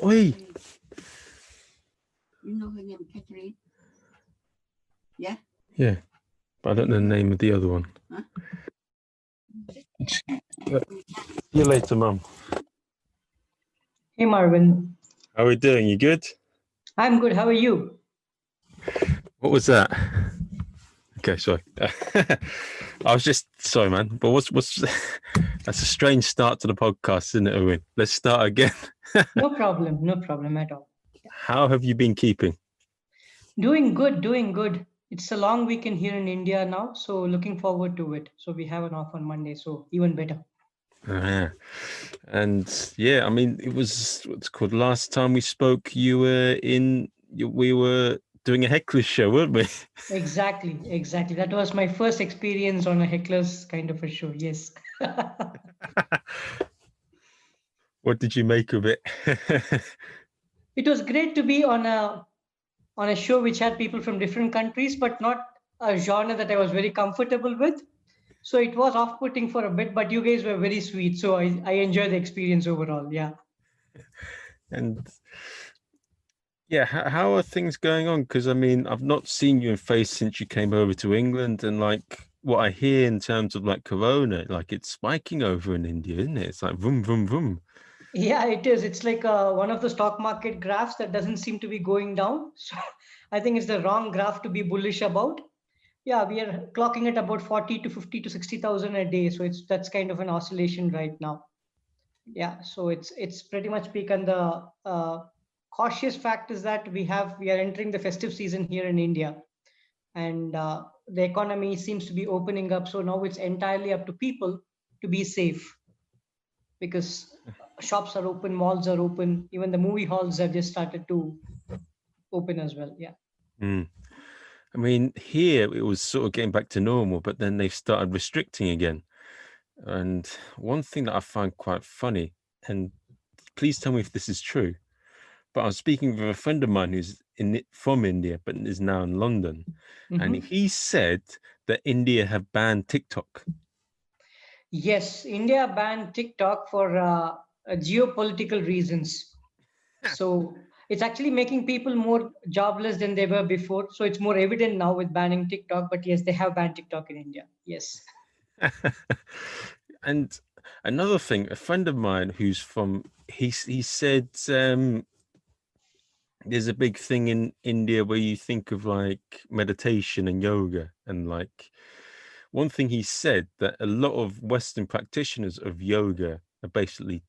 Oi. You know her name, Catherine? Yeah? Yeah, but I don't know the name of the other one. Huh? See you later, Mum. Hey, Marvin. How are we doing? You good? I'm good. How are you? What was that? Okay, sorry. I was just sorry, man. But what's that's a strange start to the podcast, isn't it, Owen? Let's start again. No problem at all. How have you been keeping? Doing good. It's a long weekend here in India now, so looking forward to it. So we have an off on Monday, so even better. And yeah, I mean, it was what's called last time we spoke. We were doing a heckler show, weren't we? Exactly. That was my first experience on a heckler's kind of a show. Yes. What did you make of it? It was great to be on a show which had people from different countries, but not a genre that I was very comfortable with. So it was off-putting for a bit, but you guys were very sweet. So I enjoyed the experience overall. Yeah. And yeah, how are things going on? Because I mean, I've not seen you in face since you came over to England, and like what I hear in terms of like Corona, like it's spiking over in India, isn't it? It's like vroom, vroom, vroom. Yeah, it is. It's like one of the stock market graphs that doesn't seem to be going down. So I think it's the wrong graph to be bullish about. Yeah, we are clocking at about 40 to 50 to 60,000 a day. So that's kind of an oscillation right now. Yeah, so it's pretty much peak. And the cautious fact is that we are entering the festive season here in India, and the economy seems to be opening up. So now it's entirely up to people to be safe, because shops are open, malls are open, even the movie halls have just started to open as well. Yeah. I mean, here it was sort of getting back to normal, but then they started restricting again. And one thing that I find quite funny, and please tell me if this is true, but I was speaking with a friend of mine who's from India, but is now in London. And he said that India have banned TikTok. Yes, India banned TikTok for geopolitical reasons. So it's actually making people more jobless than they were before. So it's more evident now with banning TikTok. But yes, they have banned TikTok in India. Yes. And another thing, a friend of mine who's from, he said there's a big thing in India where you think of like meditation and yoga, and like one thing he said that a lot of Western practitioners of yoga are basically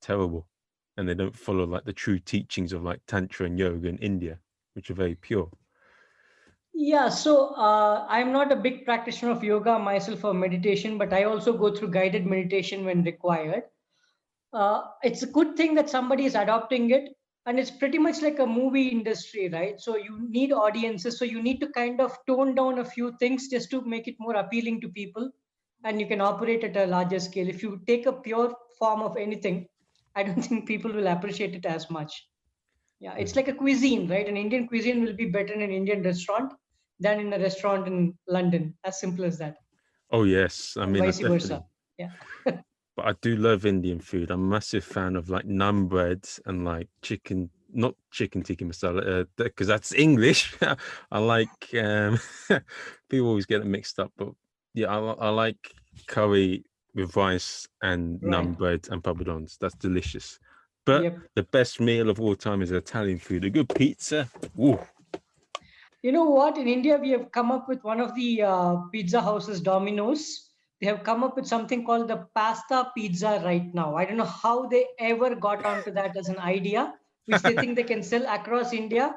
terrible, and they don't follow like the true teachings of like tantra and yoga in India, which are very pure. Yeah, so I'm not a big practitioner of yoga myself or meditation, but I also go through guided meditation when required. It's a good thing that somebody is adopting it, and it's pretty much like a movie industry, right? So you need audiences, so you need to kind of tone down a few things just to make it more appealing to people, and you can operate at a larger scale. If you take a pure form of anything, I don't think people will appreciate it as much. Yeah, it's like a cuisine, right? An Indian cuisine will be better in an Indian restaurant than in a restaurant in London. As simple as that. Oh yes, I And mean vice definitely. versa. Yeah. But I do love Indian food. I'm a massive fan of like naan breads and like chicken, not chicken tikka masala, because that's English. I like people always get it mixed up, but yeah, I like curry with rice and naan bread and papadons. That's delicious. But the best meal of all time is Italian food. A good pizza. Ooh. You know what? In India, we have come up with one of the pizza houses, Domino's. They have come up with something called the pasta pizza right now. I don't know how they ever got onto that as an idea, which they think they can sell across India.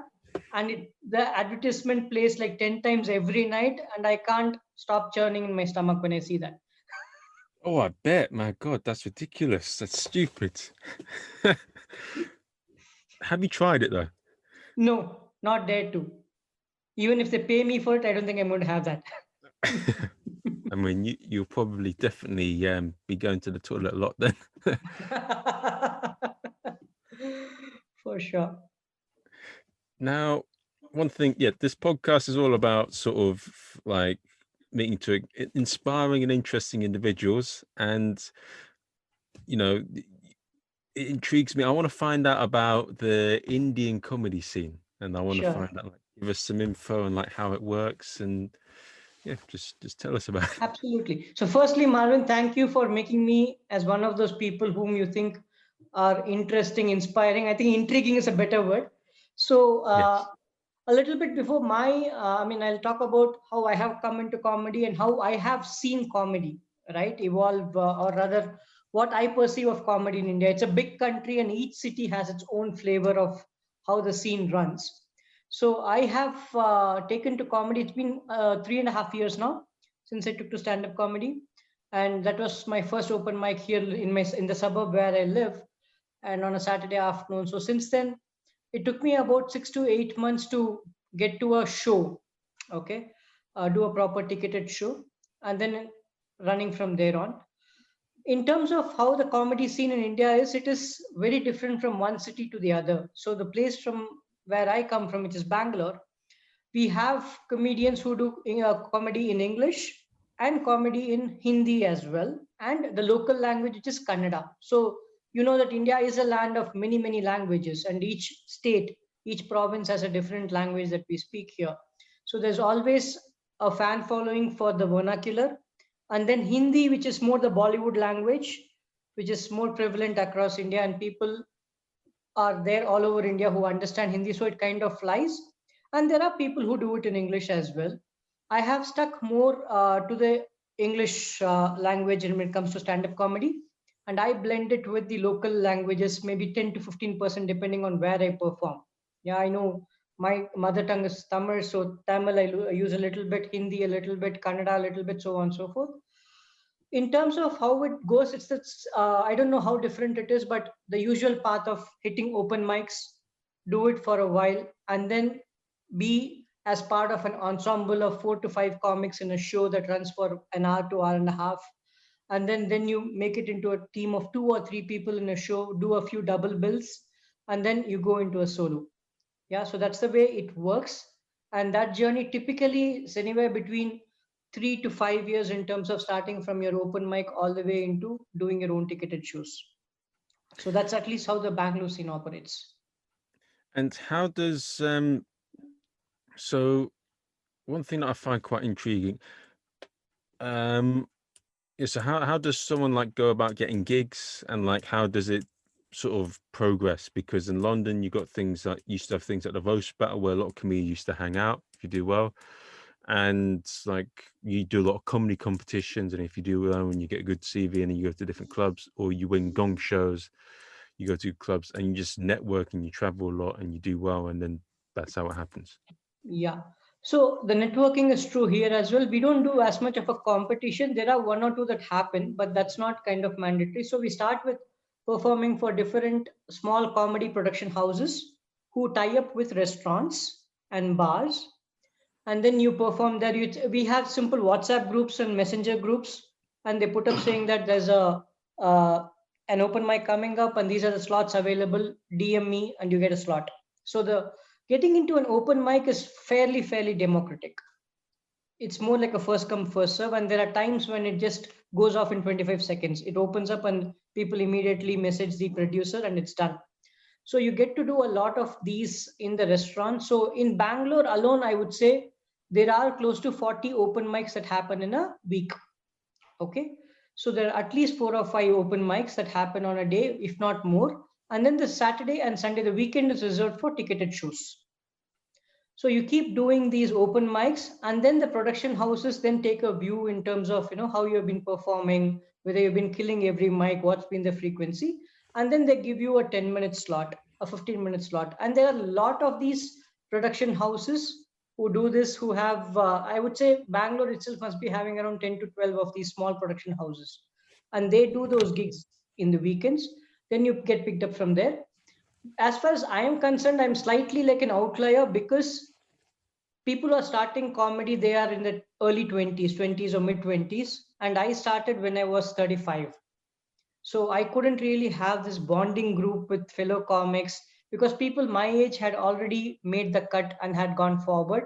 And the advertisement plays like 10 times every night. And I can't stop churning in my stomach when I see that. Oh, I bet. My God, that's ridiculous. That's stupid. Have you tried it though? No, not dare to. Even if they pay me for it, I don't think I'm going to have that. I mean, you'll probably definitely be going to the toilet a lot then. For sure. Now, one thing, this podcast is all about sort of like meeting to inspiring and interesting individuals. And, you know, it intrigues me. I want to find out about the Indian comedy scene, and I want to Sure. find out, like, give us some info and like how it works, and yeah, just tell us about it. Absolutely. So firstly, Marvin, thank you for making me as one of those people whom you think are interesting, inspiring. I think intriguing is a better word. So Yes. a little bit before I mean, I'll talk about how I have come into comedy and how I have seen comedy, right, evolve, or rather, what I perceive of comedy in India. It's a big country, and each city has its own flavor of how the scene runs. So I have taken to comedy. It's been 3.5 years now since I took to stand-up comedy, and that was my first open mic here in the suburb where I live, and on a Saturday afternoon. So since then, it took me about 6 to 8 months to get to a show, okay, do a proper ticketed show, and then running from there on. In terms of how the comedy scene in India is, it is very different from one city to the other. So the place from where I come from, which is Bangalore, we have comedians who do comedy in English and comedy in Hindi as well, and the local language, which is Kannada. So you know that India is a land of many, many languages, and each state, each province has a different language that we speak here. So there's always a fan following for the vernacular, and then Hindi, which is more the Bollywood language, which is more prevalent across India, and people are there all over India who understand Hindi, so it kind of flies. And there are people who do it in English as well. I have stuck more to the English language when it comes to stand-up comedy, and I blend it with the local languages, maybe 10 to 15% depending on where I perform. Yeah, I know my mother tongue is Tamil, so Tamil I use a little bit, Hindi a little bit, Kannada a little bit, so on and so forth. In terms of how it goes, it's I don't know how different it is, but the usual path of hitting open mics, do it for a while, and then be as part of an ensemble of 4 to 5 comics in a show that runs for an hour to hour and a half, and then you make it into a team of 2 or 3 people in a show, do a few double bills, and then you go into a solo. Yeah, so that's the way it works. And that journey typically is anywhere between 3 to 5 years in terms of starting from your open mic all the way into doing your own ticketed shows. So that's at least how the Bangalore scene operates. And how does so one thing that I find quite intriguing, yeah, so how does someone like go about getting gigs, and like how does it sort of progress? Because in London you got things like, used to have things like the roast battle where a lot of comedians used to hang out if you do well, and like you do a lot of comedy competitions, and if you do well and you get a good CV, and then you go to different clubs, or you win gong shows, you go to clubs and you just network and you travel a lot and you do well, and then that's how it happens. Yeah. So the networking is true here as well. We don't do as much of a competition. There are one or two that happen, but that's not kind of mandatory. So we start with performing for different small comedy production houses who tie up with restaurants and bars, and then you perform there. We have simple WhatsApp groups and messenger groups, and they put up saying that there's a an open mic coming up and these are the slots available, DM me and you get a slot. So the getting into an open mic is fairly democratic. It's more like a first come first serve, and there are times when it just goes off in 25 seconds. It opens up and people immediately message the producer and it's done. So you get to do a lot of these in the restaurant. So in Bangalore alone, I would say there are close to 40 open mics that happen in a week. Okay. So there are at least 4 or 5 open mics that happen on a day, if not more. And then the Saturday and Sunday, the weekend is reserved for ticketed shows. So you keep doing these open mics, and then the production houses then take a view in terms of, how you've been performing, whether you've been killing every mic, what's been the frequency, and then they give you a 10-minute slot, a 15-minute slot. And there are a lot of these production houses who do this, who have, I would say Bangalore itself must be having around 10 to 12 of these small production houses. And they do those gigs in the weekends. Then you get picked up from there. As far as I am concerned, I'm slightly like an outlier because people are starting comedy, they are in the early 20s or mid 20s, and I started when I was 35. So I couldn't really have this bonding group with fellow comics because people my age had already made the cut and had gone forward.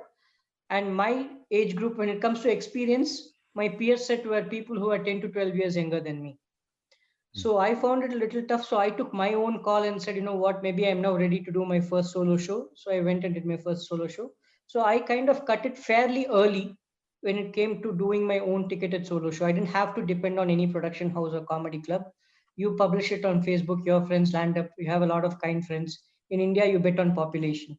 And my age group, when it comes to experience, my peer set were people who are 10 to 12 years younger than me. So I found it a little tough. So I took my own call and said, you know what, maybe I'm now ready to do my first solo show. So I went and did my first solo show. So I kind of cut it fairly early when it came to doing my own ticketed solo show. I didn't have to depend on any production house or comedy club. You publish it on Facebook, your friends land up. You have a lot of kind friends. In India, you bet on population.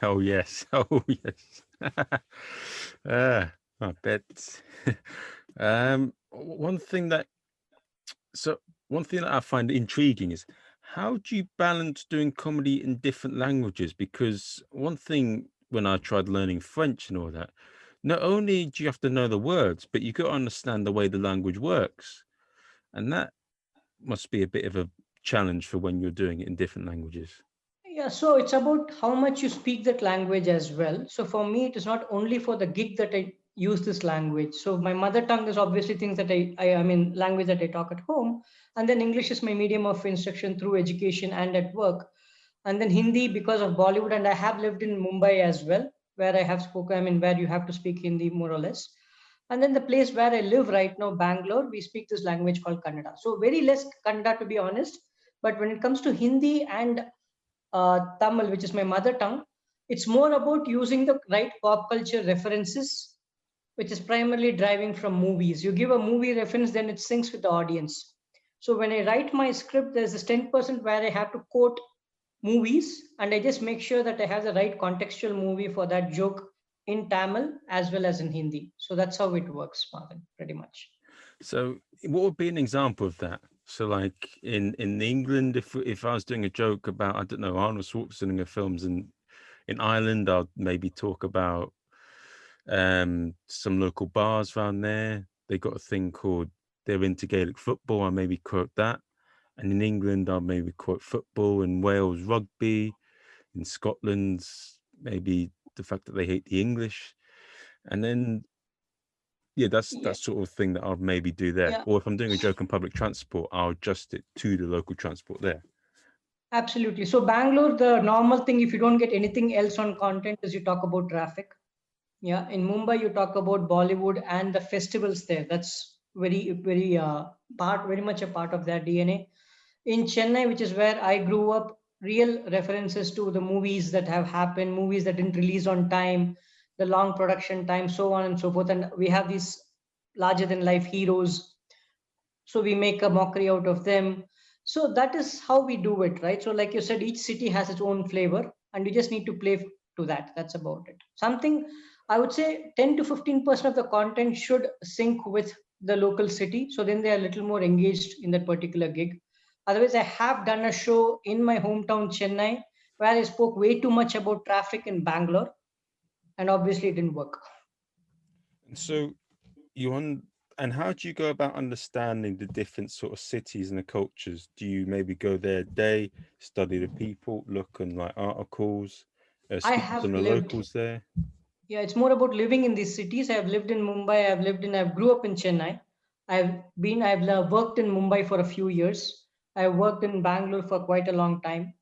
Oh yes, oh yes. I bet. One thing that one thing that I find intriguing is how do you balance doing comedy in different languages? Because one thing when I tried learning French and all that, not only do you have to know the words, but you got to understand the way the language works, and that must be a bit of a challenge for when you're doing it in different languages. Yeah, so it's about how much you speak that language as well. So for me, it is not only for the gig that I use this language. So my mother tongue is obviously things that I mean, language that I talk at home. And then English is my medium of instruction through education and at work. And then Hindi because of Bollywood. And I have lived in Mumbai as well, where I have spoken, I mean, where you have to speak Hindi more or less. And then the place where I live right now, Bangalore, we speak this language called Kannada. So very less Kannada, to be honest. But when it comes to Hindi and Tamil, which is my mother tongue, it's more about using the right pop culture references, which is primarily driving from movies. You give a movie reference, then it syncs with the audience. So when I write my script, there's this 10% where I have to quote movies, and I just make sure that I have the right contextual movie for that joke in Tamil as well as in Hindi. So that's how it works, Marvin, pretty much. So, what would be an example of that? So, like in England, if I was doing a joke about, I don't know, Arnold Schwarzenegger films in Ireland, I'd maybe talk about some local bars around there. They got a thing called they're into Gaelic football. I maybe quote that. And in England, I'll maybe quote football. In Wales, rugby. In Scotland, maybe the fact that they hate the English. And then yeah, that's Yeah, that sort of thing that I'll maybe do there. yeah, Or if I'm doing a joke on public transport, I'll adjust it to the local transport there. absolutely. So Bangalore, the normal thing, if you don't get anything else on content, is you talk about traffic. Yeah, in Mumbai, you talk about Bollywood and the festivals there. That's very much a part of their DNA. In Chennai, which is where I grew up, real references to the movies that have happened, movies that didn't release on time, the long production time, so on and so forth. And we have these larger than life heroes, so we make a mockery out of them. So that is how we do it, right? So like you said, each city has its own flavor, and you just need to play to that. That's about it. Something I would say 10 to 15% of the content should sync with the local city, so then they are a little more engaged in that particular gig. Otherwise, I have done a show in my hometown Chennai where I spoke way too much about traffic in Bangalore, and obviously it didn't work. And so you on and how do you go about understanding the different sort of cities and the cultures? Do you maybe go there a day, study the people, look on like articles, I speak to have some of the lived. locals there? Yeah, it's more about living in these cities. I've lived in Mumbai. I've grew up in Chennai. I've worked in Mumbai for a few years. I've worked in Bangalore for quite a long time.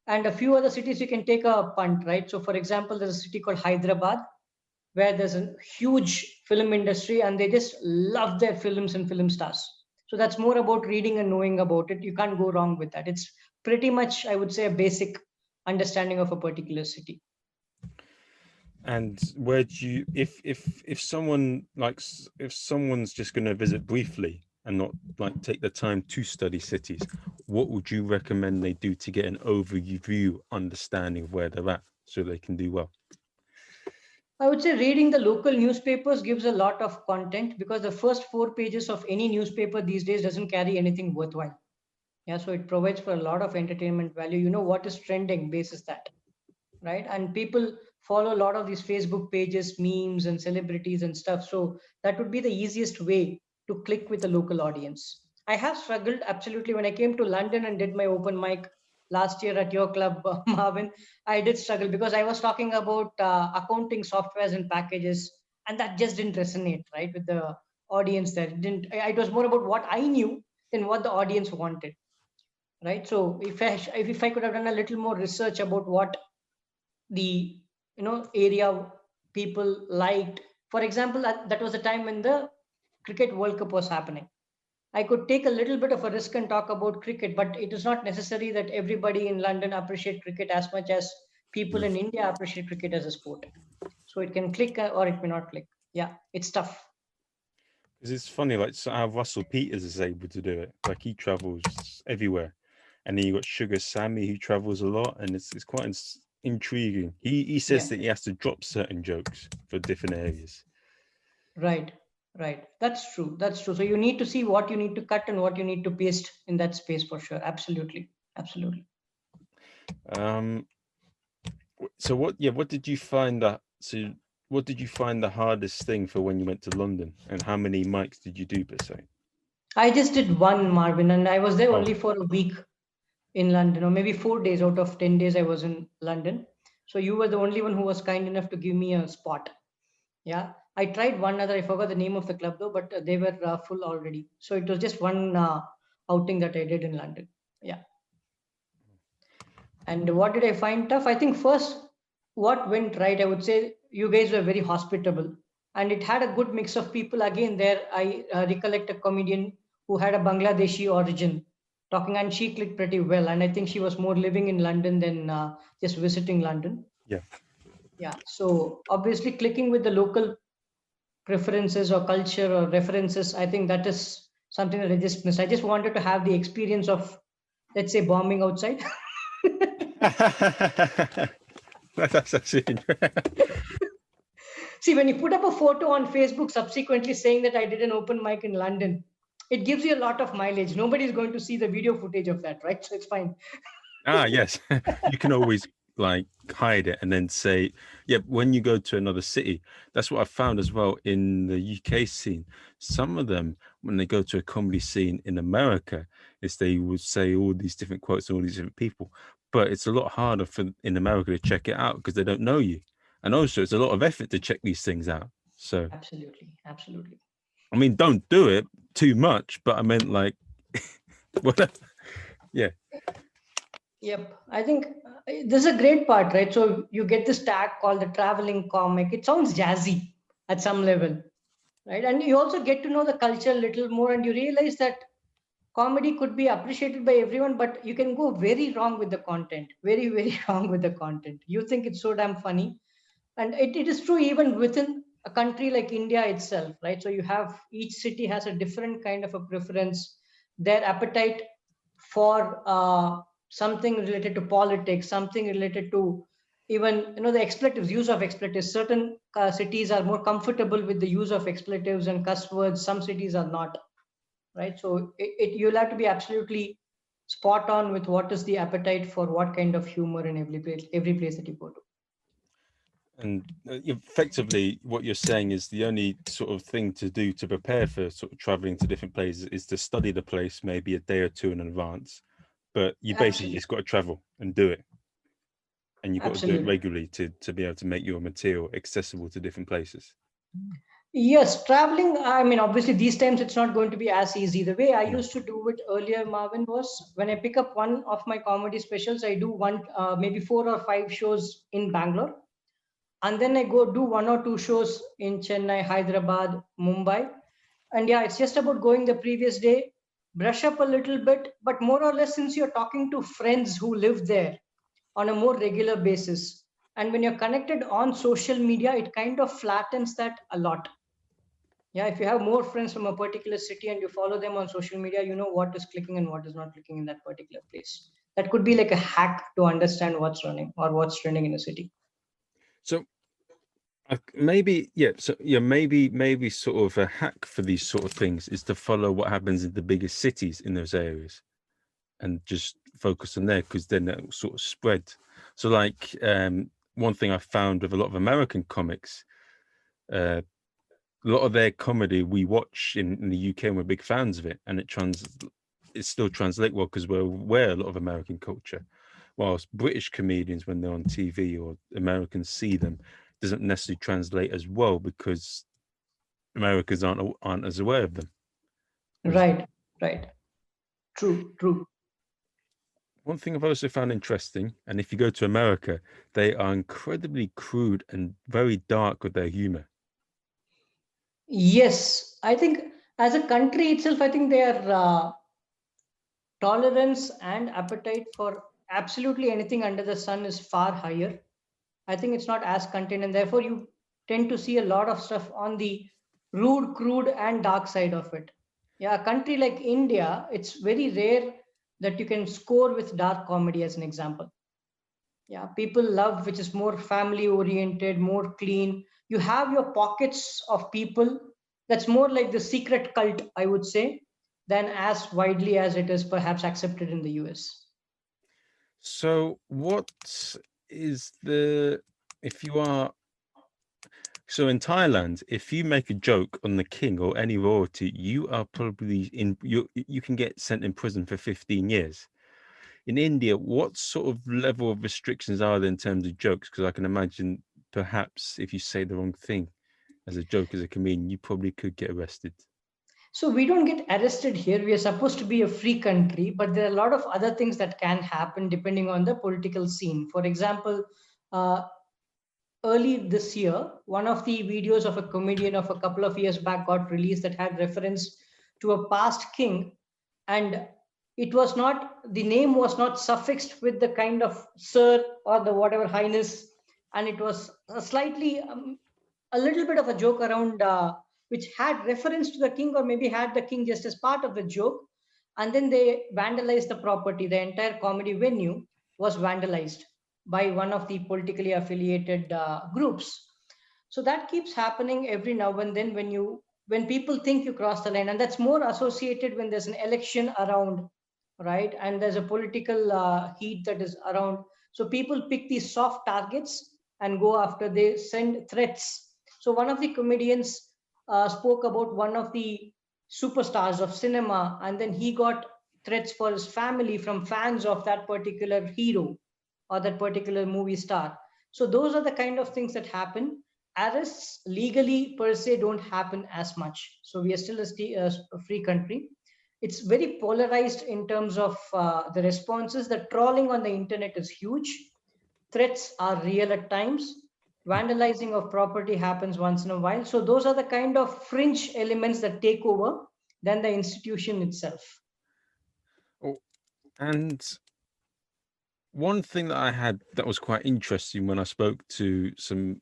And a few other cities you can take a punt, right? So, for example, there's a city called Hyderabad where there's a huge film industry and they just love their films and film stars. So, that's more about reading and knowing about it. You can't go wrong with that. It's pretty much, I would say, a basic understanding of a particular city. And where do you if someone likes if someone's just going to visit briefly and not like take the time to study cities, what would you recommend they do to get an overview understanding of where they're at so they can do well? I would say reading the local newspapers gives a lot of content because the first 4 pages of any newspaper these days doesn't carry anything worthwhile. Yeah, so it provides for a lot of entertainment value. You know what is trending basis that, right? And people follow a lot of these Facebook pages, memes, and celebrities and stuff. So that would be the easiest way to click with the local audience. I have struggled absolutely when I came to London and did my open mic last year at your club, Marvin. I did struggle because I was talking about accounting softwares and packages, and that just didn't resonate right with the audience. There it didn't. It was more about what I knew than what the audience wanted, right? So if I could have done a little more research about what the area people liked. For example, that was the time when the cricket World Cup was happening. I could take a little bit of a risk and talk about cricket, but it is not necessary that everybody in London appreciate cricket as much as people in India appreciate cricket as a sport. So it can click or it may not click. Yeah, it's tough. Because it's funny, like so how Russell Peters is able to do it. Like he travels everywhere, and then you got Sugar Sammy who travels a lot, and it's quite intriguing. He says Yeah. that he has to drop certain jokes for different areas. Right, right. That's true. That's true. So you need to see what you need to cut and what you need to paste in that space for sure. Absolutely, absolutely. So what? Yeah, what did you find that? So what did you find the hardest thing for when you went to London, and how many mics did you do per se? I just did one, Marvin, and I was there Oh. only for a week in London, or maybe 4 days out of 10 days I was in London. So you were the only one who was kind enough to give me a spot. Yeah, I tried one other. I forgot the name of the club though, but they were full already. So it was just one outing that I did in London. Yeah. And what did I find tough? I think first, what went right, I would say you guys were very hospitable. And it had a good mix of people. Again, there I recollect a comedian who had a Bangladeshi origin talking, and she clicked pretty well. And I think she was more living in London than just visiting London. Yeah. Yeah. So obviously, clicking with the local preferences or culture or references, I think that is something that I just missed. I just wanted to have the experience of, let's say, bombing outside. That's actually See, when you put up a photo on Facebook subsequently saying that I did an open mic in London, it gives you a lot of mileage. Nobody's going to see the video footage of that, right? So it's fine. yes. You can always like hide it and then say, yeah, when you go to another city. That's what I found as well in the UK scene. Some of them, when they go to a comedy scene in America, is they would say all these different quotes and all these different people. But it's a lot harder for in America to check it out because they don't know you. And also it's a lot of effort to check these things out. So Absolutely. Absolutely. I mean, don't do it too much, but I meant like whatever. Yeah. Yep. I think this is a great part, right? So you get this tag called the traveling comic. It sounds jazzy at some level, right? And you also get to know the culture a little more, and you realize that comedy could be appreciated by everyone, but you can go very wrong with the content. Very, very wrong with the content. You think it's so damn funny. And it is true even within a country like India itself, right? So you have each city has a different kind of a preference, their appetite for something related to politics, something related to even the expletives, use of expletives. Certain cities are more comfortable with the use of expletives and cuss words. Some cities are not, right? So you'll have to be absolutely spot on with what is the appetite for what kind of humor in every place that you go to. And effectively, what you're saying is the only sort of thing to do to prepare for sort of traveling to different places is to study the place maybe a day or two in advance. But you basically Absolutely. just got to travel and do it. And you've got to do it Absolutely. regularly to be able to make your material accessible to different places. Yes, traveling, I mean, obviously these times it's not going to be as easy. The way I used to do it earlier, Marvin, was when I pick up one of my comedy specials, I do maybe 4 or 5 shows in Bangalore. And then I go do 1 or 2 shows in Chennai, Hyderabad, Mumbai. And yeah, it's just about going the previous day, brush up a little bit, but more or less, since you're talking to friends who live there on a more regular basis, and when you're connected on social media, it kind of flattens that a lot. Yeah, if you have more friends from a particular city and you follow them on social media, you know what is clicking and what is not clicking in that particular place. That could be like a hack to understand what's running or what's trending in a city. So maybe, yeah. So yeah, maybe sort of a hack for these sort of things is to follow what happens in the biggest cities in those areas and just focus on there because then that will sort of spread. So like one thing I found with a lot of American comics, a lot of their comedy we watch in the UK and we're big fans of it, and it still translate well because we're aware a lot of American culture. Whilst British comedians, when they're on TV or Americans see them, doesn't necessarily translate as well because Americans aren't as aware of them. Right, right. True, true. One thing I've also found interesting, and if you go to America, they are incredibly crude and very dark with their humor. Yes, I think As a country itself, I think their tolerance and appetite for absolutely anything under the sun is far higher. I think it's not as contained, and therefore you tend to see a lot of stuff on the rude, crude, and dark side of it. Yeah, a country like India, it's very rare that you can score with dark comedy, as an example. Yeah, people love which is more family oriented, more clean. You have your pockets of people. That's more like the secret cult, I would say, than as widely as it is perhaps accepted in the US. So what is the, if you are, so in Thailand, if you make a joke on the king or any royalty, you are probably you can get sent in prison for 15 years. In India, what sort of level of restrictions are there in terms of jokes? Because I can imagine perhaps if you say the wrong thing as a joke as a comedian, you probably could get arrested. So we don't get arrested here. We are supposed to be a free country, but there are a lot of other things that can happen depending on the political scene. For example, uh, early this year, one of the videos of a comedian of a couple of years back got released that had reference to a past king, and it was not, the name was not suffixed with the kind of sir or the whatever highness, and it was a slightly a little bit of a joke around which had reference to the king, or maybe had the king just as part of the joke, and then they vandalized the property. The entire comedy venue was vandalized by one of the politically affiliated groups. So that keeps happening every now and then when people think you cross the line, and that's more associated when there's an election around, right? And there's a political heat that is around. So people pick these soft targets and go after. They send threats. So one of the comedians spoke about one of the superstars of cinema, and then he got threats for his family from fans of that particular hero or that particular movie star. So those are the kind of things that happen. Arrests legally per se don't happen as much. So we are still a free country. It's very polarized in terms of the responses. The trolling on the internet is huge. Threats are real at times. Vandalizing of property happens once in a while. So those are the kind of fringe elements that take over than the institution itself. Oh, and one thing that I had that was quite interesting when I spoke to some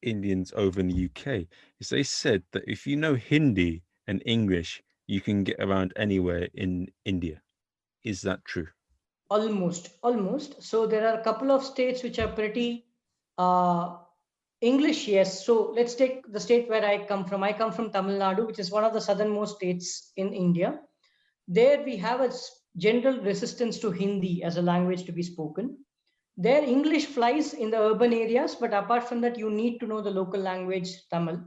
Indians over in the UK is they said that if you know Hindi and English, you can get around anywhere in India. Is that true? Almost. So there are a couple of states which are pretty uh, English, yes. So let's take the state where I come from. I come from Tamil Nadu, which is one of the southernmost states in India. There we have a general resistance to Hindi as a language to be spoken. There, English flies in the urban areas, but apart from that, you need to know the local language, Tamil.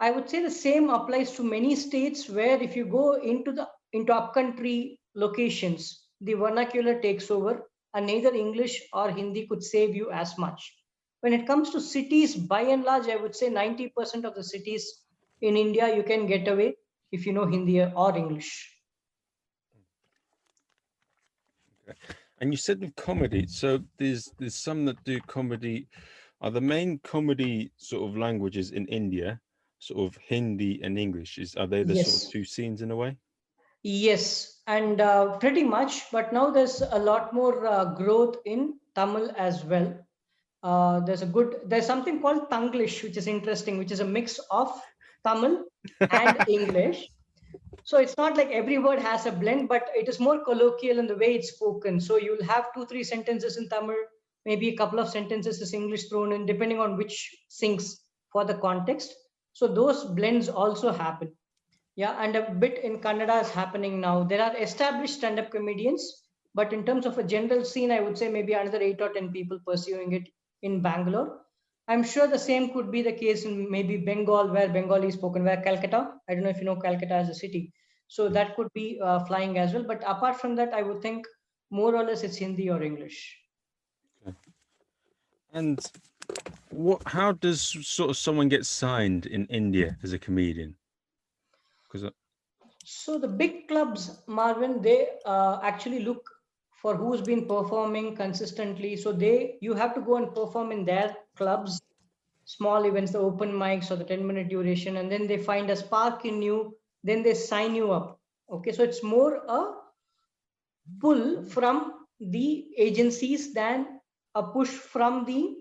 I would say the same applies to many states where if you go into upcountry locations, the vernacular takes over, and neither English or Hindi could save you as much. When it comes to cities, by and large, I would say 90% of the cities in India you can get away if you know Hindi or English. And you said with comedy, so there's some that do comedy. Are the main comedy sort of languages in India sort of Hindi and English? Are they the sort of Yes. two scenes in a way? Yes, and pretty much. But now there's a lot more growth in Tamil as well. There's something called Tanglish, which is interesting, which is a mix of Tamil and English. So it's not like every word has a blend, but it is more colloquial in the way it's spoken. So you'll have 2, 3 sentences in Tamil, maybe a couple of sentences is English thrown in, depending on which sings for the context. So those blends also happen. Yeah, and a bit in Kannada is happening now. There are established stand-up comedians, but in terms of a general scene, I would say maybe another 8 or 10 people pursuing it in Bangalore. I'm sure the same could be the case in maybe Bengal, where Bengali is spoken, where Calcutta. I don't know if you know Calcutta as a city, so that could be flying as well. But apart from that, I would think more or less it's Hindi or English. Okay. And how does sort of someone get signed in India as a comedian? Because So the big clubs, Marvin, they actually look for who's been performing consistently. So you have to go and perform in their clubs, small events, the open mics or the 10-minute duration, and then they find a spark in you. then they sign you up. Okay, so it's more a pull from the agencies than a push from the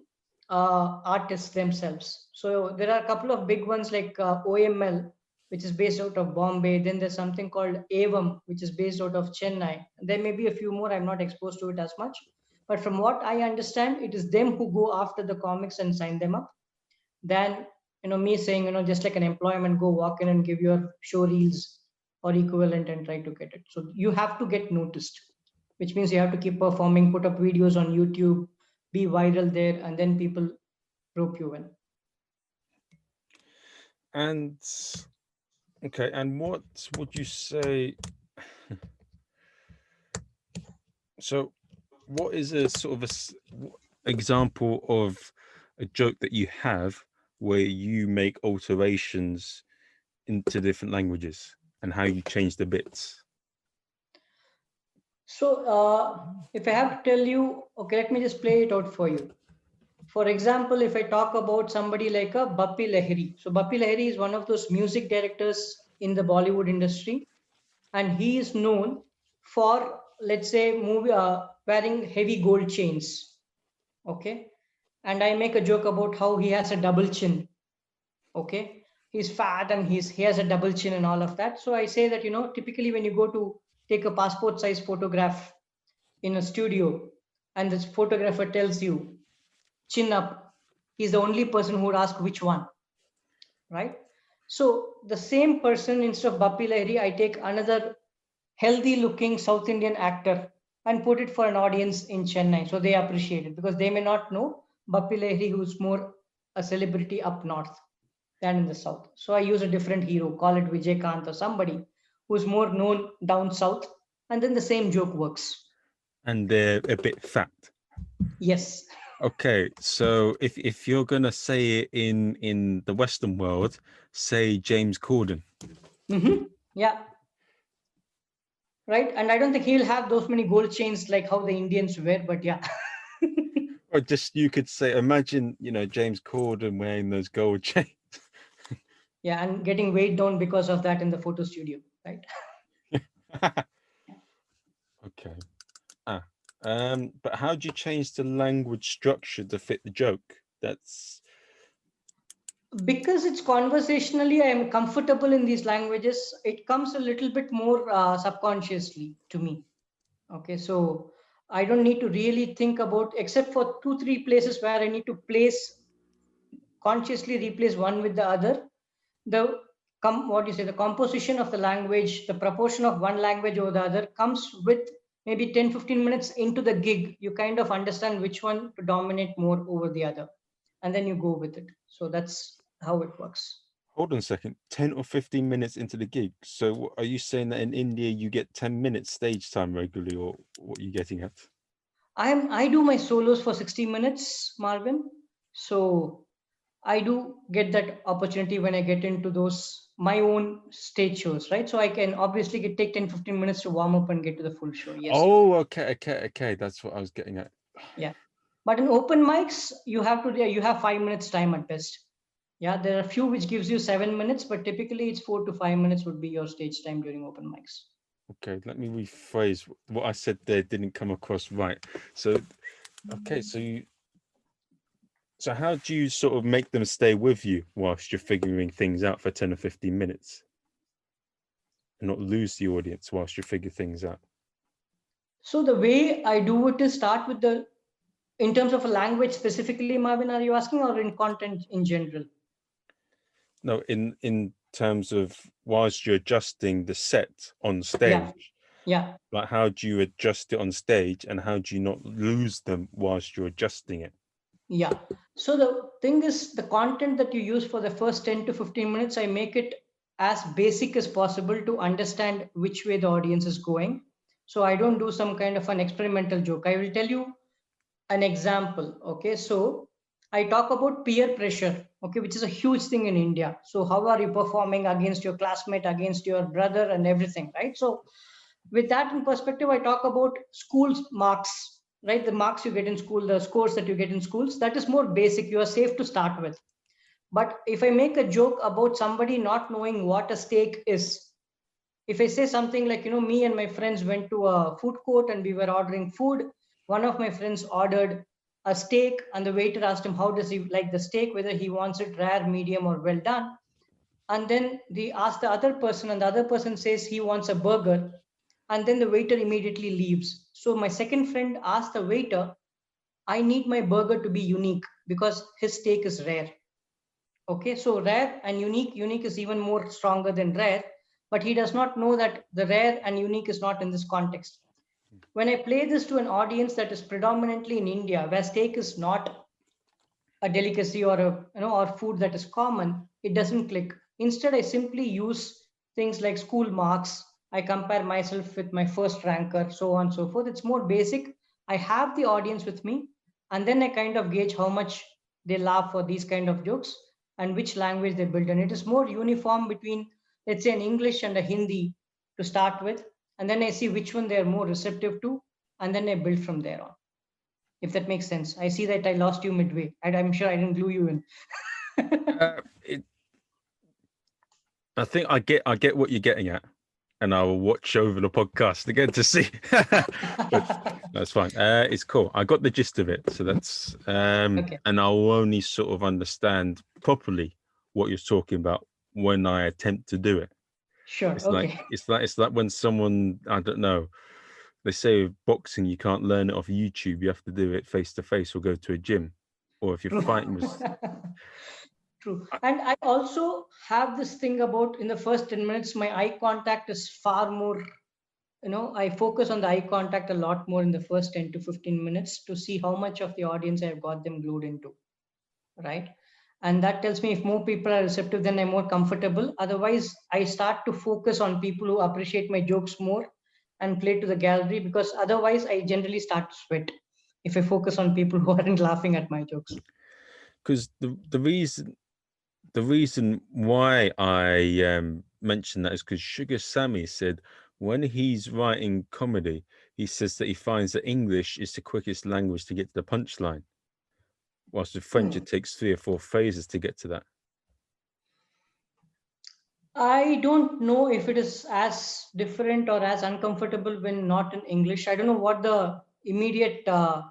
artists themselves. So there are a couple of big ones like OML, which is based out of Bombay. Then there's something called Avam, which is based out of Chennai. There may be a few more. I'm not exposed to it as much. But from what I understand, it is them who go after the comics and sign them up than me saying, just like an employment, go walk in and give your show reels or equivalent and try to get it. So you have to get noticed, which means you have to keep performing, put up videos on YouTube, be viral there, and then people rope you in. And okay, and what would you say? So, what is a sort of example of a joke that you have where you make alterations into different languages and how you change the bits? So if I have to tell you, okay, let me just play it out for you. For example, if I talk about somebody like a Bappi Lahiri. So Bappi Lahiri is one of those music directors in the Bollywood industry, and he is known for, let's say, wearing heavy gold chains. Okay, and I make a joke about how he has a double chin. Okay, he's fat and he has a double chin and all of that. So I say that typically when you go to take a passport size photograph in a studio, and this photographer tells you chin up, he's the only person who would ask which one, right? So the same person, instead of Bappi Lahiri, I take another healthy looking South Indian actor and put it for an audience in Chennai. So they appreciate it because they may not know Bappi Lahiri, who's more a celebrity up north than in the south. So I use a different hero, call it Vijay Kant or somebody who's more known down south, and then the same joke works. And they're a bit fat. Yes. Okay, so if you're gonna say it in the Western world, say James Corden. Yeah. Right, and I don't think he'll have those many gold chains like how the Indians wear, but yeah. Or just you could say, imagine James Corden wearing those gold chains. Yeah, and getting weighed down because of that in the photo studio, right? Okay. But how do you change the language structure to fit the joke? That's because it's conversationally, I am comfortable in these languages. It comes a little bit more subconsciously to me. Okay, so I don't need to really think about, except for 2-3 places where I need to consciously replace one with the other. The composition of the language, the proportion of one language over the other comes with maybe 10-15 minutes into the gig. You kind of understand which one to dominate more over the other, and then you go with it. So that's how it works. Hold on a second, 10 or 15 minutes into the gig. So are you saying that in India you get 10 minutes stage time regularly, or what are you getting at? I do my solos for 60 minutes, Marvin. So I do get that opportunity when I get into those my own stage shows, right? So I can obviously take 10-15 minutes to warm up and get to the full show. Yes. Oh, okay. That's what I was getting at. Yeah. But in open mics, you have 5 minutes time at best. Yeah, there are a few which gives you 7 minutes, but typically it's 4 to 5 minutes would be your stage time during open mics. Okay, let me rephrase what I said there. Didn't come across right. So, okay, so how do you sort of make them stay with you whilst you're figuring things out for 10 or 15 minutes and not lose the audience whilst you figure things out? So the way I do it is start with in terms of a language specifically, Marvin, are you asking, or in content in general? No, in terms of whilst you're adjusting the set on stage. Yeah. Like, how do you adjust it on stage, and how do you not lose them whilst you're adjusting it? Yeah. So the thing is, the content that you use for the first 10 to 15 minutes, I make it as basic as possible to understand which way the audience is going. So I don't do some kind of an experimental joke. I will tell you an example. Okay, so I talk about peer pressure, okay, which is a huge thing in India. So how are you performing against your classmate, against your brother, and everything, right? So with that in perspective, I talk about schools marks, right? The marks you get in school, the scores that you get in schools, that is more basic. You are safe to start with. But if I make a joke about somebody not knowing what a steak is, If I say something like, me and my friends went to a food court and we were ordering food, one of my friends ordered a steak and the waiter asked him, how does he like the steak, whether he wants it rare, medium, or well done. And then they ask the other person, and the other person says he wants a burger. And then the waiter immediately leaves. So my second friend asked the waiter, I need my burger to be unique because his steak is rare. Okay, so rare and unique is even more stronger than rare, but he does not know that the rare and unique is not in this context. When I play this to an audience that is predominantly in India, where steak is not a delicacy or or food that is common, it doesn't click. Instead, I simply use things like school marks. I compare myself with my first ranker, so on and so forth. It's more basic. I have the audience with me, and then I kind of gauge how much they laugh for these kind of jokes and which language they build. And it is more uniform between, let's say, an English and a Hindi to start with, and then I see which one they are more receptive to, and then I build from there on. If that makes sense. I see that I lost you midway. I'm sure I didn't glue you in. I think I get what you're getting at, and I will watch over the podcast again to see. But that's fine. It's cool. I got the gist of it, so that's Okay. and I'll only sort of understand properly what you're talking about when I attempt to do it. Sure. It's Okay. it's like when someone, I don't know, they say with boxing you can't learn it off YouTube, you have to do it face to face or go to a gym, or if you're fighting with. True. And I also have this thing about in the first 10 minutes, my eye contact is far more, I focus on the eye contact a lot more in the first 10 to 15 minutes to see how much of the audience I've got them glued into. Right. And that tells me if more people are receptive, then I'm more comfortable. Otherwise, I start to focus on people who appreciate my jokes more and play to the gallery, because otherwise I generally start to sweat if I focus on people who aren't laughing at my jokes. Because the reason why I mentioned that is because Sugar Sammy said when he's writing comedy, he says that he finds that English is the quickest language to get to the punchline, whilst with French it takes 3 or 4 phrases to get to that. I don't know if it is as different or as uncomfortable when not in English. I don't know what the immediate, I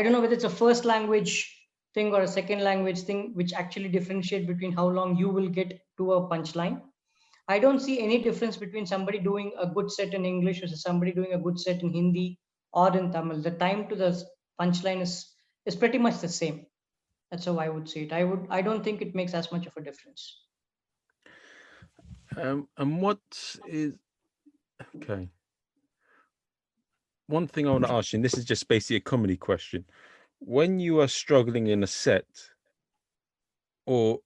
don't know whether it's a first language thing or a second language thing, which actually differentiate between how long you will get to a punchline. I don't see any difference between somebody doing a good set in English versus somebody doing a good set in Hindi or in Tamil. The time to the punchline is pretty much the same. That's how I would see it. I don't think it makes as much of a difference. And what is okay? One thing I want to ask you, and this is just basically a comedy question: when you are struggling in a set, or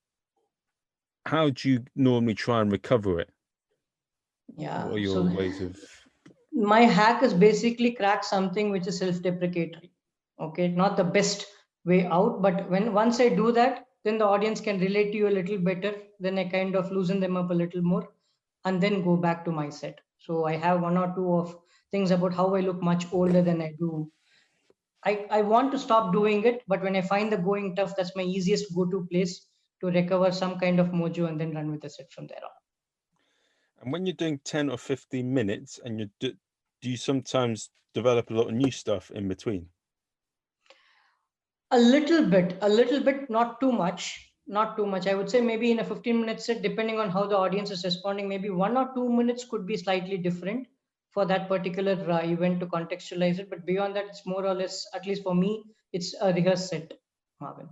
how do you normally try and recover it? Yeah. What are your ways of? My hack is basically crack something which is self-deprecatory. Okay, not the best way out, but once I do that, then the audience can relate to you a little better. Then I kind of loosen them up a little more, and then go back to my set. So I have one or two of things about how I look much older than I do. I want to stop doing it, but when I find the going tough, that's my easiest go-to place to recover some kind of mojo and then run with the set from there on. And when you're doing 10 or 15 minutes, and do you sometimes develop a lot of new stuff in between? A little bit, not too much. Not too much. I would say maybe in a 15-minute set, depending on how the audience is responding, maybe 1 or 2 minutes could be slightly different for that particular event to contextualize it. But beyond that, it's more or less, at least for me, it's a rehearsed set, Marvin.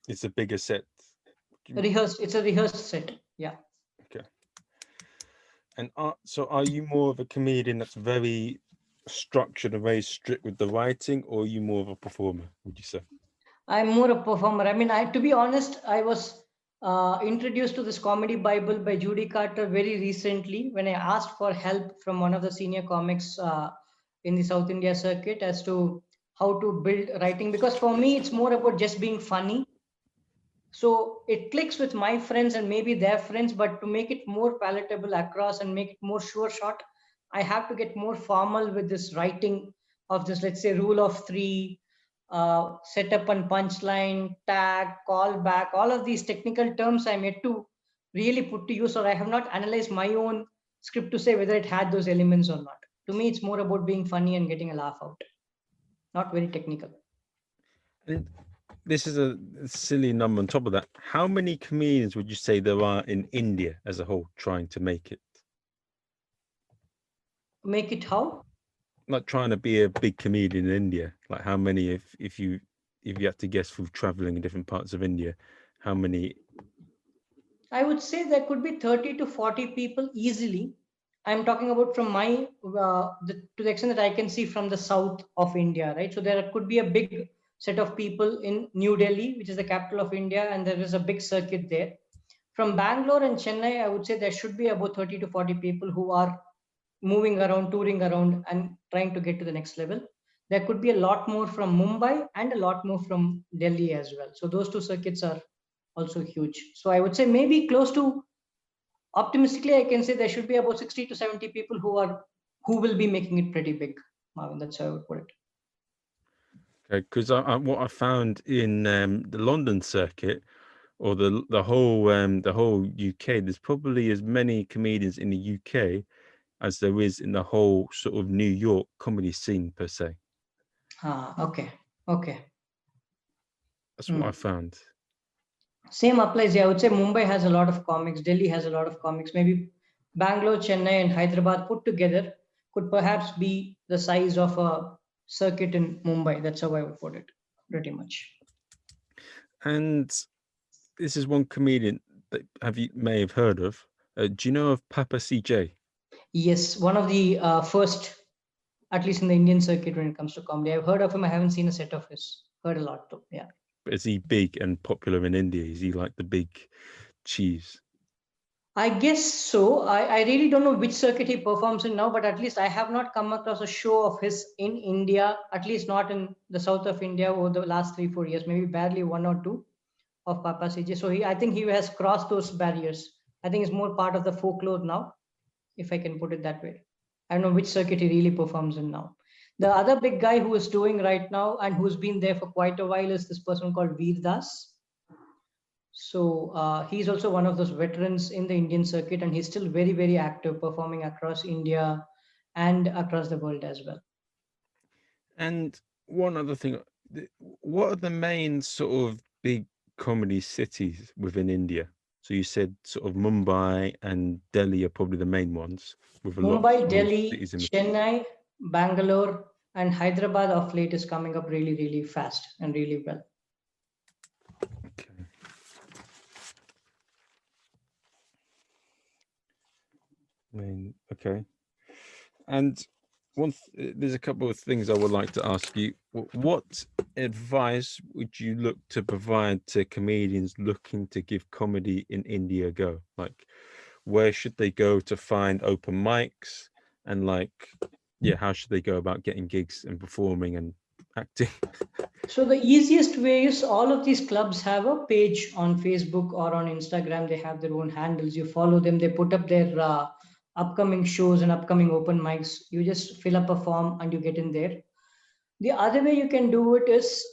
It's a bigger set. It's a rehearsed set. Yeah. Okay. And so are you more of a comedian that's very structured and very strict with the writing, or are you more of a performer, would you say? I'm more a performer. I mean, to be honest, I was introduced to this comedy Bible by Judy Carter very recently when I asked for help from one of the senior comics in the South India circuit as to how to build writing. Because for me, it's more about just being funny. So it clicks with my friends and maybe their friends, but to make it more palatable across and make it more sure shot, I have to get more formal with this writing of this, let's say, rule of three, setup and punchline, tag, callback, all of these technical terms I'm yet to really put to use, or I have not analyzed my own script to say whether it had those elements or not. To me, it's more about being funny and getting a laugh out, not very technical. And this is a silly number on top of that. How many comedians would you say there are in India as a whole trying to make it? Make it how? Like trying to be a big comedian in India. Like how many, if you have to guess through traveling in different parts of India, how many? I would say there could be 30 to 40 people easily. I'm talking about from my, to the extent that I can see from the south of India, right? So there could be a big set of people in New Delhi, which is the capital of India, and there is a big circuit there. From Bangalore and Chennai, I would say there should be about 30 to 40 people who are moving around, touring around, and trying to get to the next level. There could be a lot more from Mumbai and a lot more from Delhi as well. So those two circuits are also huge. So I would say maybe close to, optimistically, I can say there should be about 60 to 70 people who will be making it pretty big. Marvin, that's how I would put it. Okay, because what I found in the London circuit, or the whole UK, there's probably as many comedians in the UK as there is in the whole sort of New York comedy scene per se. Okay. That's what I found. Same applies. Yeah, I would say Mumbai has a lot of comics. Delhi has a lot of comics. Maybe Bangalore, Chennai, and Hyderabad put together could perhaps be the size of a circuit in Mumbai. That's how I would put it, pretty much. And this is one comedian that you may have heard of. Do you know of Papa CJ? Yes, one of the first, at least in the Indian circuit when it comes to comedy. I've heard of him. I haven't seen a set of his. Heard a lot though. Yeah. But is he big and popular in India? Is he like the big cheese? I guess so. I really don't know which circuit he performs in now, but at least I have not come across a show of his in India, at least not in the south of India over the last 3-4 years, maybe barely one or two of Papa CJ. So I think he has crossed those barriers. I think it's more part of the folklore now, if I can put it that way. I don't know which circuit he really performs in now. The other big guy who is doing right now and who's been there for quite a while is this person called Veer Das. So he's also one of those veterans in the Indian circuit, and he's still very, very active, performing across India and across the world as well. And one other thing, what are the main sort of big comedy cities within India? So you said sort of Mumbai and Delhi are probably the main ones. With a lot Mumbai, of Delhi, cities in Chennai, Bangalore, and Hyderabad of late is coming up really, really fast and really well. Okay. Okay. And there's a couple of things I would like to ask you. What advice would you look to provide to comedians looking to give comedy in India a go? Like, where should they go to find open mics? And how should they go about getting gigs and performing and acting? So the easiest way is all of these clubs have a page on Facebook or on Instagram. They have their own handles. You follow them. They put up their upcoming shows and upcoming open mics. You just fill up a form and you get in there. The other way you can do it is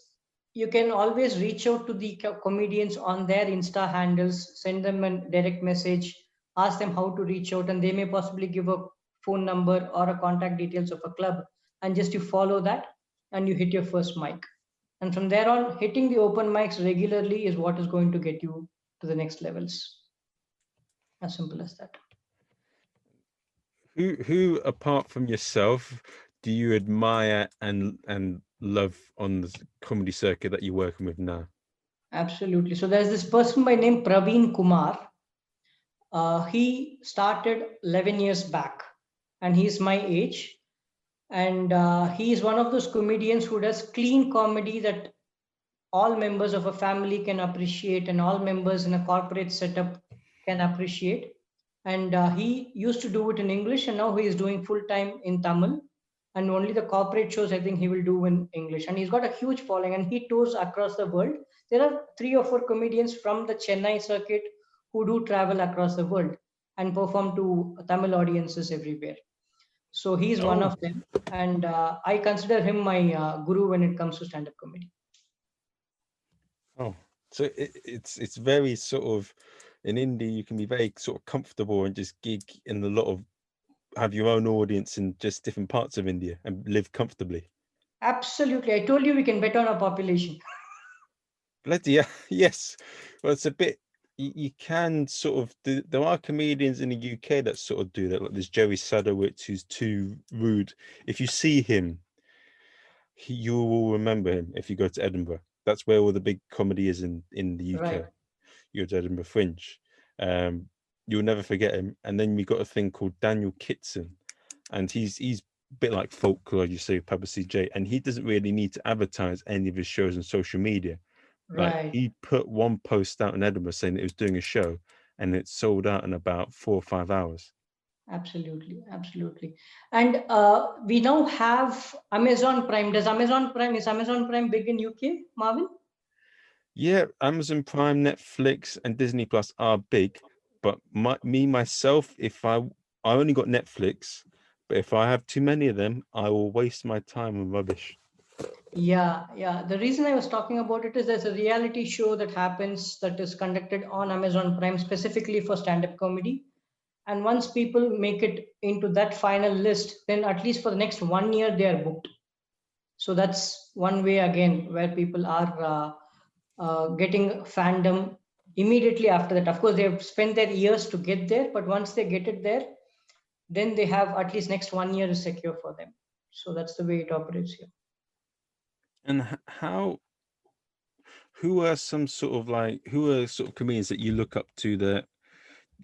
you can always reach out to the comedians on their Insta handles, send them a direct message, ask them how to reach out, and they may possibly give a phone number or a contact details of a club, and just you follow that and you hit your first mic. And from there on, hitting the open mics regularly is what is going to get you to the next levels. As simple as that. Who apart from yourself do you admire and love on the comedy circuit that you're working with now? Absolutely. So there's this person by name Praveen Kumar. He started 11 years back, and he's my age. And he is one of those comedians who does clean comedy that all members of a family can appreciate and all members in a corporate setup can appreciate. And he used to do it in English, and now he is doing full time in Tamil. And only the corporate shows I think he will do in English. And he's got a huge following, and he tours across the world. There are 3 or 4 comedians from the Chennai circuit who do travel across the world and perform to Tamil audiences everywhere. So he's one of them, and I consider him my guru when it comes to stand-up comedy. Oh, so it's very sort of in India you can be very sort of comfortable and just gig in a lot of have your own audience in just different parts of India and live comfortably. Absolutely. I told you we can bet on our population. Bloody yeah, yes. Well, it's a bit. You can sort of do. There are comedians in the UK that sort of do that. Like there's Jerry Sadowitz, who's too rude. If you see him, you will remember him if you go to Edinburgh. That's where all the big comedy is in the UK. Right. You go to Edinburgh Fringe. You'll never forget him. And then we got a thing called Daniel Kitson, and he's a bit like folklore, you say, Papa CJ, and he doesn't really need to advertise any of his shows on social media. Like Right. he put one post out in Edinburgh saying it was doing a show, and it sold out in about 4 or 5 hours. Absolutely. Absolutely. And we now have Amazon Prime. Is Amazon Prime big in UK, Marvin? Yeah, Amazon Prime, Netflix, and Disney Plus are big, but myself, if I only got Netflix, but if I have too many of them, I will waste my time on rubbish. Yeah, yeah. The reason I was talking about it is there's a reality show that happens that is conducted on Amazon Prime specifically for stand-up comedy. And once people make it into that final list, then at least for the next 1 year, they are booked. So that's one way again where people are getting fandom immediately after that. Of course, they've spent their years to get there, but once they get it there, then they have at least next 1 year is secure for them. So that's the way it operates here. And who are sort of comedians that you look up to?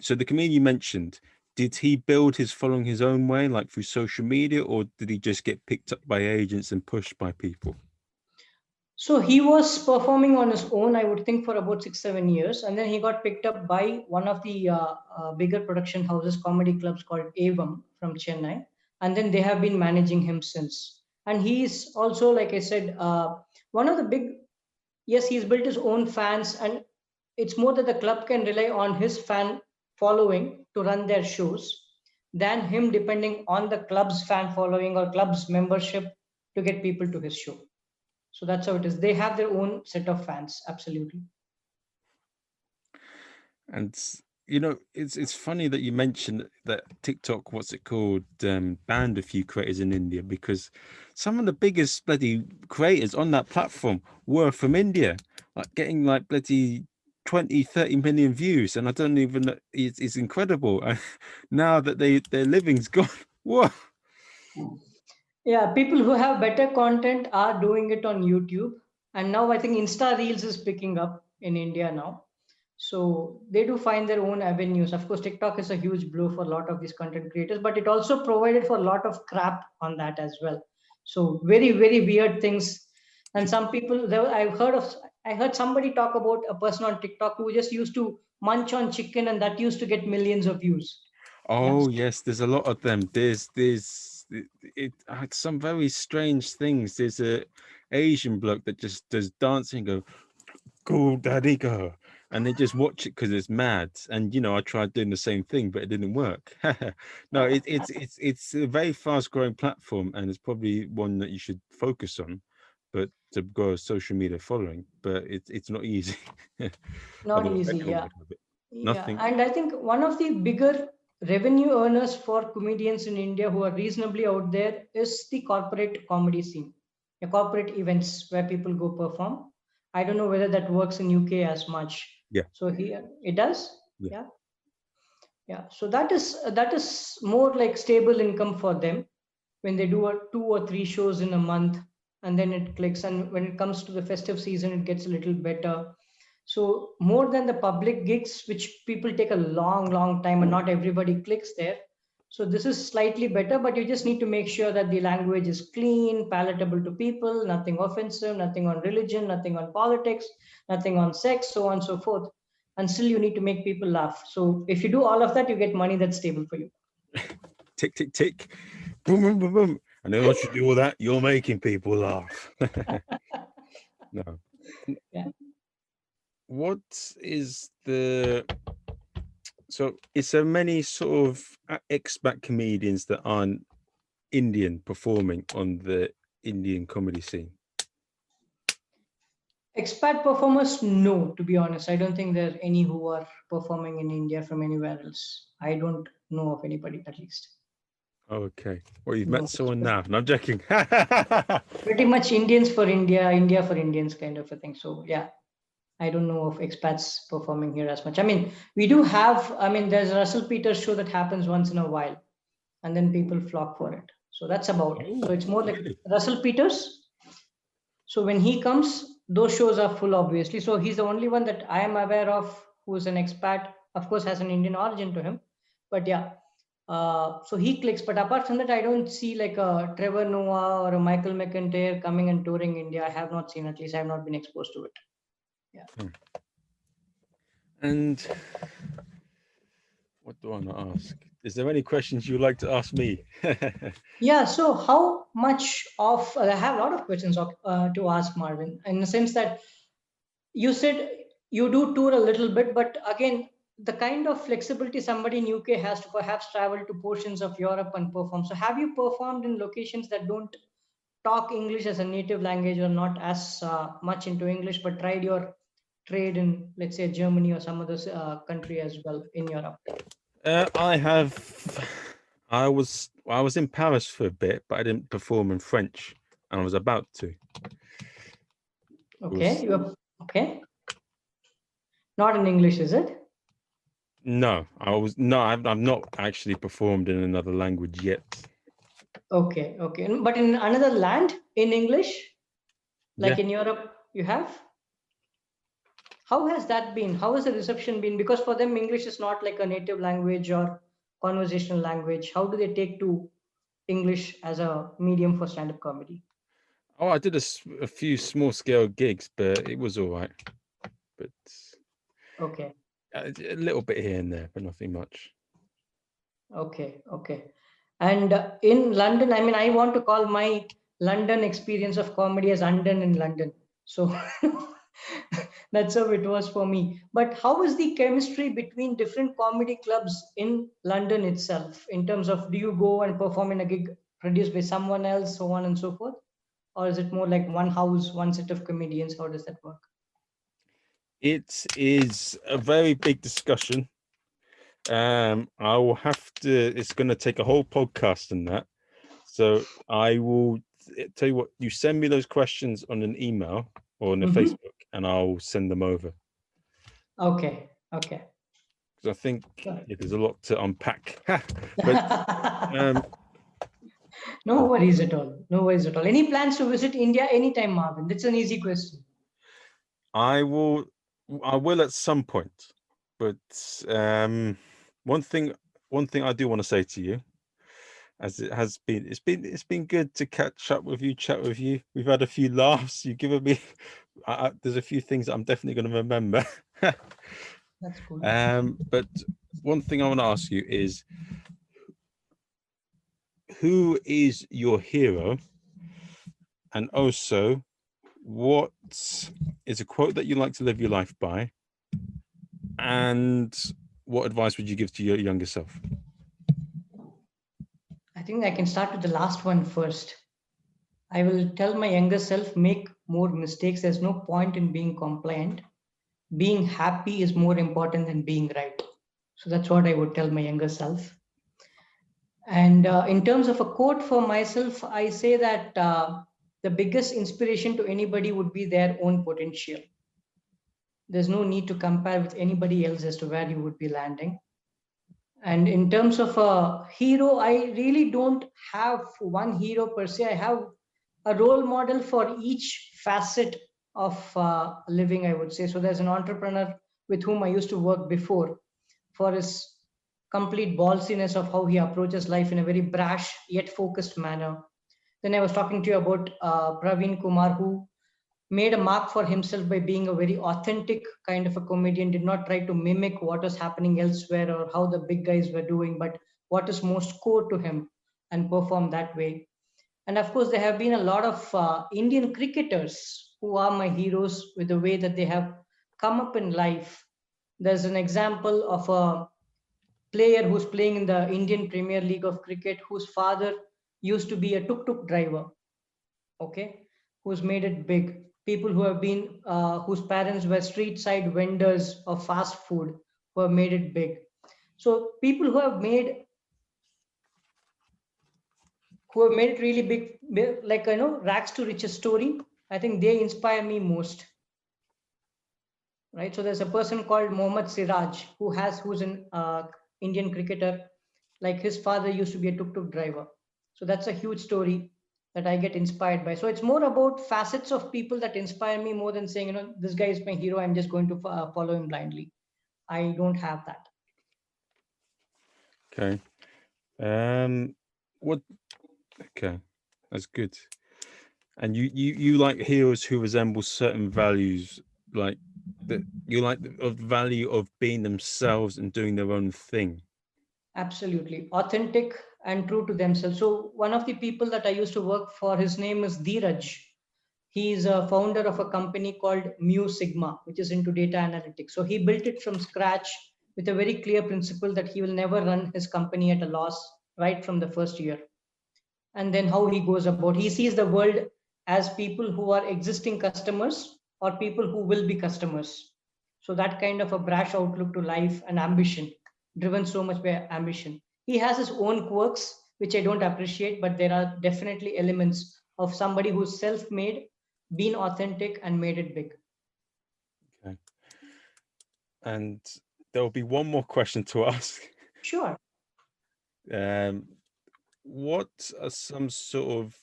So the comedian you mentioned, did he build his following his own way, like through social media, or did he just get picked up by agents and pushed by people? So he was performing on his own, I would think, for about 6-7 years, and then he got picked up by one of the bigger production houses, comedy clubs called Avam from Chennai, and then they have been managing him since. And he's also, like I said, one of the big. Yes, he's built his own fans, and it's more that the club can rely on his fan following to run their shows than him depending on the club's fan following or club's membership to get people to his show. So that's how it is. They have their own set of fans. Absolutely. And it's funny that you mentioned that TikTok, what's it called, banned a few creators in India, because some of the biggest bloody creators on that platform were from India, like getting like bloody 20-30 million views, and I don't even know, it's incredible. And now that their living's gone. Whoa. Yeah, people who have better content are doing it on YouTube, and now I think Insta Reels is picking up in India now. So they do find their own avenues. Of course, TikTok is a huge blow for a lot of these content creators, but it also provided for a lot of crap on that as well. So very, very weird things. And some people, I heard somebody talk about a person on TikTok who just used to munch on chicken, and that used to get millions of views. Oh yes, there's a lot of them. There's some very strange things. There's a Asian bloke that just does dancing, go daddy go, and they just watch it because it's mad. And I tried doing the same thing, but it didn't work. No, it's a very fast growing platform, and it's probably one that you should focus on, but to grow a social media following. But it's not easy. Not Otherwise, easy, everyone yeah. would have it. Yeah, Nothing. and I think one of the bigger revenue earners for comedians in India who are reasonably out there is the corporate comedy scene, the corporate events where people go perform. I don't know whether that works in UK as much. Yeah. So here it does. Yeah. Yeah. Yeah. So that is more like stable income for them when they do 2 or 3 shows in a month, and then it clicks. And when it comes to the festive season, it gets a little better. So more than the public gigs, which people take a long, long time and not everybody clicks there. So this is slightly better, but you just need to make sure that the language is clean, palatable to people, nothing offensive, nothing on religion, nothing on politics, nothing on sex, so on and so forth. And still you need to make people laugh. So if you do all of that, you get money that's stable for you. Tick, tick, tick. Boom, boom, boom, boom. And then once you do all that, you're making people laugh. No. Yeah. What is so is there many sort of expat comedians that aren't Indian performing on the Indian comedy scene? Expat performers, no, to be honest. I don't think there are any who are performing in India from anywhere else. I don't know of anybody, at least. Okay. Well, you've No, met someone now. No, I'm joking. pretty much Indians for India, India for Indians kind of a thing. So yeah, I don't know of expats performing here as much. I mean, we do have, I mean, there's a Russell Peters show that happens once in a while, and then people flock for it. So that's about it. So it's more like Really? Russell Peters. So when he comes, those shows are full, obviously. So he's the only one that I am aware of who's an expat, of course, has an Indian origin to him. But yeah, so he clicks. But apart from that, I don't see like a Trevor Noah or a Michael McIntyre coming and touring India. I have not seen, at least I have not been exposed to it. Yeah. And what do I want to ask? Is there any questions you'd like to ask me? Yeah, so how much of, I have a lot of questions to ask Marvin, in the sense that you said you do tour a little bit, but again, the kind of flexibility somebody in UK has to perhaps travel to portions of Europe and perform. So have you performed in locations that don't talk English as a native language, or not as much into English, but tried your trade in, let's say, Germany or some other country as well in Europe? I have. I was in Paris for a bit, but I didn't perform in French, and I was about to. Okay, okay. Not in English, is it? No, I've not actually performed in another language yet. Okay, okay. But in another land in English, like Yeah. in Europe, you have? How has that been? How has the reception been? Because for them, English is not like a native language or conversational language. How do they take to English as a medium for stand-up comedy? Oh, I did a few small scale gigs, but it was all right. But Okay, a little bit here and there, but nothing much. okay, okay. And in London, I mean, I want to call my London experience of comedy as undone in London. So that's how it was for me. But how is the chemistry between different comedy clubs in London itself, in terms of, do you go and perform in a gig produced by someone else, so on and so forth? Or is it more like one house, one set of comedians? How does that work? It is a very big discussion. I will have to. It's going to take a whole podcast on that. So I will tell you what. You send me those questions on an email or on a Facebook, and I'll send them over. Okay, okay. Because I think Sure. there's a lot to unpack. But No worries at all. No worries at all. Any plans to visit India anytime, Marvin? That's an easy question. I will at some point. But one thing I do want to say to you, as it's been good to catch up with you, chat with you. We've had a few laughs. You've given me there's a few things that I'm definitely going to remember. That's cool. But one thing I want to ask you is, who is your hero? And also, what is a quote that you like to live your life by? And what advice would you give to your younger self? I think I can start with the last one first. I will tell my younger self, make more mistakes. There's no point in being compliant. Being happy is more important than being right. So that's what I would tell my younger self. And in terms of a quote for myself, I say that the biggest inspiration to anybody would be their own potential. There's no need to compare with anybody else as to where you would be landing. And in terms of a hero, I really don't have one hero per se. I have a role model for each facet of living, I would say. So there's an entrepreneur with whom I used to work before, for his complete ballsiness of how he approaches life in a very brash yet focused manner. Then I was talking to you about Praveen Kumar, who made a mark for himself by being a very authentic kind of a comedian, did not try to mimic what was happening elsewhere or how the big guys were doing, but what is most core to him, and perform that way. And of course, there have been a lot of Indian cricketers who are my heroes with the way that they have come up in life. There's an example of a player who's playing in the Indian Premier League of cricket, whose father used to be a tuk-tuk driver, okay, who's made it big. People who have been, whose parents were street side vendors of fast food, who have made it big. So people who have made who have made it really big, like, rags to riches story. I think they inspire me most. Right. So there's a person called Mohammad Siraj who's an Indian cricketer. Like his father used to be a tuk-tuk driver. So that's a huge story that I get inspired by. So it's more about facets of people that inspire me more than saying, this guy is my hero, I'm just going to follow him blindly. I don't have that. Okay. What? Okay, that's good. And you like heroes who resemble certain values, like that you like the value of being themselves and doing their own thing. Absolutely. Authentic and true to themselves. So one of the people that I used to work for, his name is Dheeraj. He is a founder of a company called Mu Sigma, which is into data analytics. So he built it from scratch with a very clear principle that he will never run his company at a loss right from the first year. And then how he goes about, he sees the world as people who are existing customers or people who will be customers. So that kind of a brash outlook to life and ambition, driven so much by ambition. He has his own quirks, which I don't appreciate, but there are definitely elements of somebody who's self-made, been authentic, and made it big. Okay. And there will be one more question to ask. Sure. What are some sort of,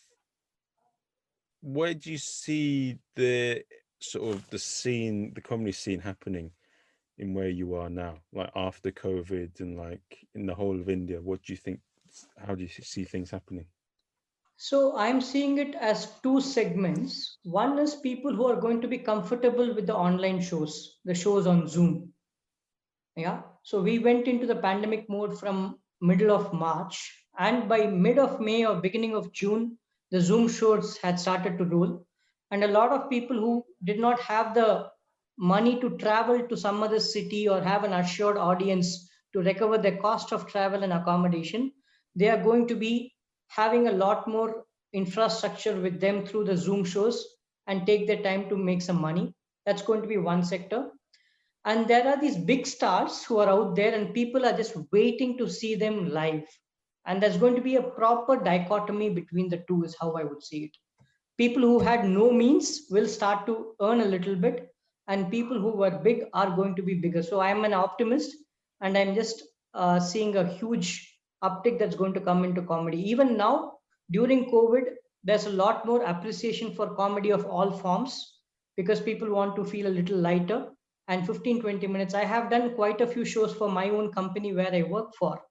where do you see the sort of the scene, the comedy scene happening in where you are now, like after COVID and like in the whole of India? What do you think? How do you see things happening? So I'm seeing it as two segments. One is people who are going to be comfortable with the online shows, the shows on Zoom. Yeah. So we went into the pandemic mode from middle of March, and by mid of May or beginning of June, the Zoom shows had started to roll. And a lot of people who did not have the money to travel to some other city or have an assured audience to recover the cost of travel and accommodation, they are going to be having a lot more infrastructure with them through the Zoom shows and take their time to make some money. That's going to be one sector. And there are these big stars who are out there and people are just waiting to see them live. And there's going to be a proper dichotomy between the two, is how I would see it. People who had no means will start to earn a little bit, and people who were big are going to be bigger. So I'm an optimist, and I'm just seeing a huge uptick that's going to come into comedy. Even now, during COVID, there's a lot more appreciation for comedy of all forms because people want to feel a little lighter. And 15-20 minutes, I have done quite a few shows for my own company where I work for,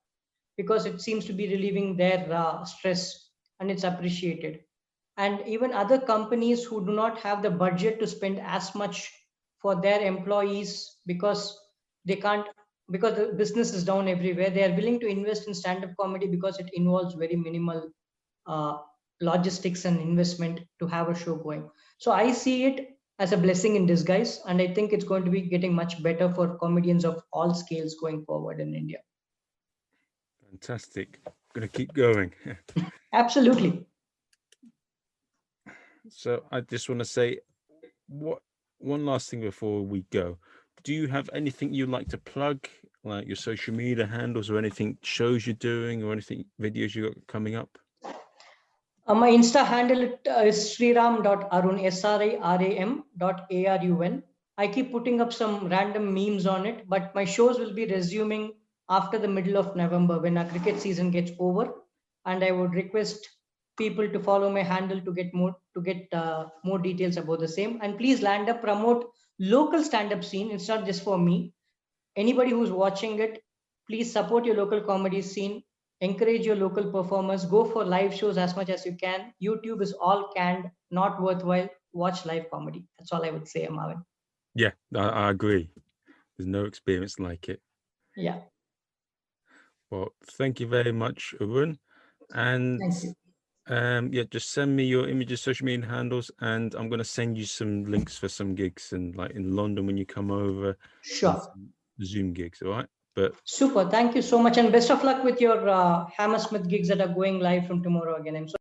because it seems to be relieving their stress, and it's appreciated. And even other companies who do not have the budget to spend as much for their employees because they can't, because the business is down everywhere, they are willing to invest in stand-up comedy because it involves very minimal uh, logistics and investment to have a show going. So I see it as a blessing in disguise, and I think it's going to be getting much better for comedians of all scales going forward in India. Fantastic. Gonna keep going. Absolutely. So I just want to say one last thing before we go. Do you have anything you'd like to plug, like your social media handles or anything, shows you're doing or anything, videos you got coming up? My Insta handle is Sriram.arun, SRIRAM.ARUN. I keep putting up some random memes on it, but my shows will be resuming after the middle of November when our cricket season gets over. And I would request people to follow my handle to get more details about the same. And please land up, promote local stand-up scene. It's not just for me. Anybody who's watching it, please support your local comedy scene. Encourage your local performers. Go for live shows as much as you can. YouTube is all canned, not worthwhile. Watch live comedy. That's all I would say, Marvin. Yeah, I agree. There's no experience like it. Yeah. Well, thank you very much, Arun. And yeah, just send me your images, social media handles, and I'm going to send you some links for some gigs and like in London when you come over. Sure. Zoom gigs, all right? But super. Thank you so much, and best of luck with your Hammersmith gigs that are going live from tomorrow again. I'm so